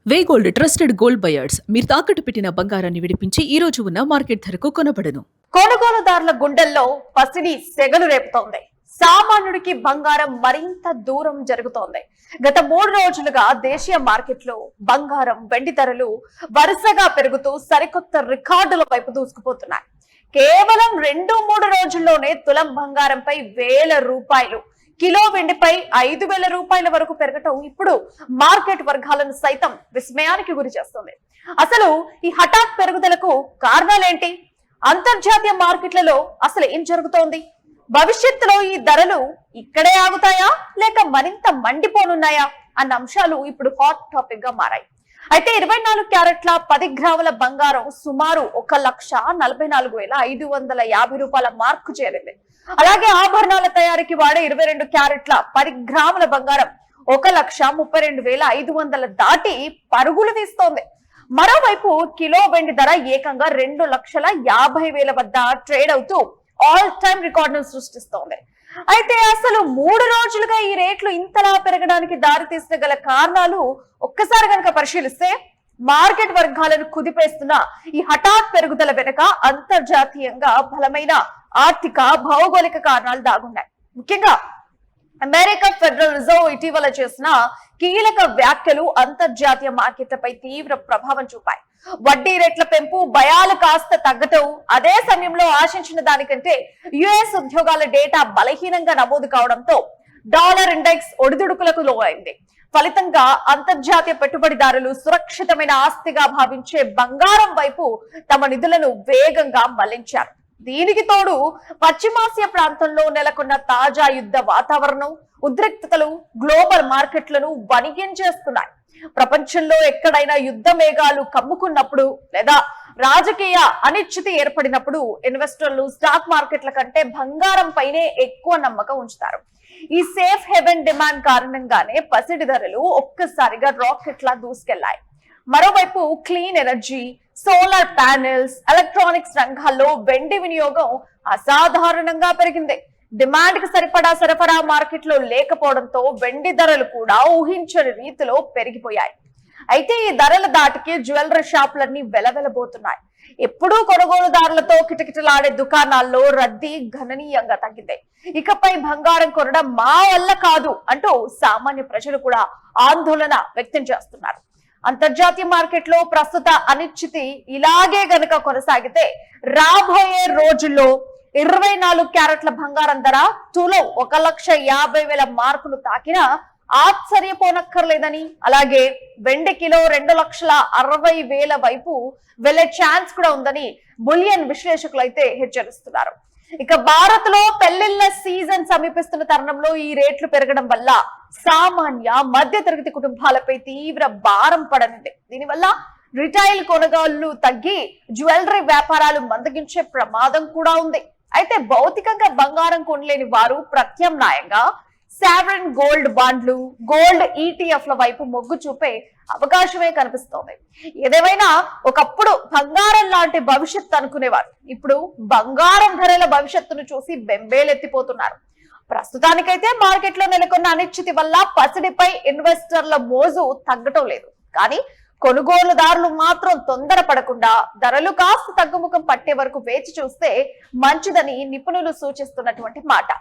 వే gold trusted gold buyers మీరు తాకట్టు పెట్టిన బంగారాన్ని విడిపించి ఈ రోజు ఉన్న మార్కెట్ ధరకు కొనబడను. కొనుగోలుదారుల గుండెల్లో పసిడి సెగలు రేపుతోంది. సామాన్యుడికి బంగారం మరింత దూరం జరుగుతోంది. గత 3 రోజులుగా దేశీయ మార్కెట్లో బంగారం, వెండి ధరలు వరుసగా పెరుగుతూ సరికొత్త రికార్డుల వైపు దూసుకుపోతున్నాయి. కేవలం 2-3 రోజుల్లోనే తులం బంగారంపై ₹1000, కిలో వెండిపై ₹5000 వరకు పెరగటం ఇప్పుడు మార్కెట్ వర్గాలను సైతం విస్మయానికి గురి చేస్తుంది. అసలు ఈ హఠాత్ పెరుగుదలకు కారణాలేంటి? అంతర్జాతీయ మార్కెట్లలో అసలు ఏం జరుగుతోంది? భవిష్యత్తులో ఈ ధరలు ఇక్కడే ఆగుతాయా లేక మరింత మండిపోనున్నాయా అన్న అంశాలు ఇప్పుడు హాట్ టాపిక్ గా మారాయి. అయితే 24 క్యారెట్ల 10 గ్రాముల బంగారం సుమారు ₹1,44,550 మార్కు చేరింది. అలాగే ఆభరణాల తయారీకి వాడే 22 క్యారెట్ల 10 గ్రాముల బంగారం ₹1,32,500 దాటి పరుగులు తీస్తోంది. మరోవైపు కిలో వెండి ధర ఏకంగా ₹2,50,000 వద్ద ట్రేడ్ అవుతూ ఆల్ టైమ్ రికార్డును సృష్టిస్తోంది. అయితే అసలు 3 రోజులుగా ఈ రేట్లు ఇంతలా పెరగడానికి దారి తీసిన గల కారణాలు ఒక్కసారి కనుక పరిశీలిస్తే మార్కెట్ వర్గాలను కుదిపేస్తున్న ఈ హఠాత్ పెరుగుదల వెనుక అంతర్జాతీయంగా బలమైన ఆర్థిక, భౌగోళిక కారణాలు దాగున్నాయి. ముఖ్యంగా అమెరికా ఫెడరల్ రిజర్వ్ ఇటీవల చేసిన కీలక వ్యాఖ్యలు అంతర్జాతీయ మార్కెట్లపై తీవ్ర ప్రభావం చూపాయి. వడ్డీ రేట్ల పెంపు భయాలు కాస్త తగ్గటం, అదే సమయంలో ఆశించిన దానికంటే యుఎస్ ఉద్యోగాల డేటా బలహీనంగా నమోదు కావడంతో డాలర్ ఇండెక్స్ ఒడిదుడుకులకు లోనైంది. ఫలితంగా అంతర్జాతీయ పెట్టుబడిదారులు సురక్షితమైన ఆస్తిగా భావించే బంగారం వైపు తమ నిధులను వేగంగా మళ్లించారు. దీనికి తోడు పశ్చిమాసియా ప్రాంతంలో నెలకొన్న తాజా యుద్ధ వాతావరణం, ఉద్రిక్తతలు గ్లోబల్ మార్కెట్లను వణికించేస్తున్నాయి. ప్రపంచంలో ఎక్కడైనా యుద్ధ మేఘాలు కమ్ముకున్నప్పుడు లేదా రాజకీయ అనిశ్చితి ఏర్పడినప్పుడు ఇన్వెస్టర్లు స్టాక్ మార్కెట్ల కంటే బంగారం పైనే ఎక్కువ నమ్మకం ఉంచుతారు. ఈ సేఫ్ హెవెన్ డిమాండ్ కారణంగానే పసిడి ధరలు ఒక్కసారిగా రాకెట్లా దూసుకెళ్లాయి. మరోవైపు clean energy, solar panels, electronics రంగాల్లో వెండి వినియోగం అసాధారణంగా పెరిగింది. డిమాండ్ కి సరిపడా సరఫరా మార్కెట్ లో లేకపోవడంతో వెండి ధరలు కూడా ఊహించని రీతిలో పెరిగిపోయాయి. అయితే ఈ ధరల దాటికి జ్యువెలరీ షాపులన్నీ వెలవెలబోతున్నాయి. ఎప్పుడూ కొనుగోలుదారులతో కిటకిటలాడే దుకాణాల్లో రద్దీ గణనీయంగా తగ్గింది. ఇకపై బంగారం కొనడం మా వల్ల కాదు అంటూ సామాన్య ప్రజలు కూడా ఆందోళన వ్యక్తం చేస్తున్నారు. అంతర్జాతీయ మార్కెట్ లో ప్రస్తుత అనిశ్చితి ఇలాగే గనక కొనసాగితే రాబోయే రోజుల్లో 24 క్యారెట్ల బంగారం ధర తులం 1,50,000 మార్కును తాకినా ఆశ్చర్యపోనక్కర్లేదని, అలాగే వెండి కిలో 2,60,000 వైపు వెళ్లే ఛాన్స్ కూడా ఉందని బులియన్ విశ్లేషకులు అయితే హెచ్చరిస్తున్నారు. ఇక భారత్ లో పెళ్లిళ్ల సీజన్ సమీపిస్తున్న తరుణంలో ఈ రేట్లు పెరగడం వల్ల సామాన్య మధ్య తరగతి కుటుంబాలపై తీవ్ర భారం పడనుంది. దీనివల్ల రిటైల్ కొనుగోళ్లు తగ్గి జ్యువెలరీ వ్యాపారాలు మందగించే ప్రమాదం కూడా ఉంది. అయితే భౌతికంగా బంగారం కొనలేని వారు ప్రత్యామ్నాయంగా సావరెన్ గోల్డ్ బాండ్లు, గోల్డ్ ఈటీఎఫ్ల వైపు మొగ్గు చూపే అవకాశమే కనిపిస్తోంది. ఏదేమైనా ఒకప్పుడు బంగారం లాంటి భవిష్యత్తు అనుకునేవారు ఇప్పుడు బంగారం ధరల భవిష్యత్తును చూసి బెంబేలెత్తిపోతున్నారు. ప్రస్తుతానికైతే మార్కెట్ లో నెలకొన్న అనిశ్చితి వల్ల పసిడిపై ఇన్వెస్టర్ల మోజు తగ్గటం లేదు. కానీ కొనుగోలుదారులు మాత్రం తొందరపడకుండా ధరలు కాస్త తగ్గుముఖం పట్టే వరకు వేచి చూస్తే మంచిదని నిపుణులు సూచిస్తున్నటువంటి మాట.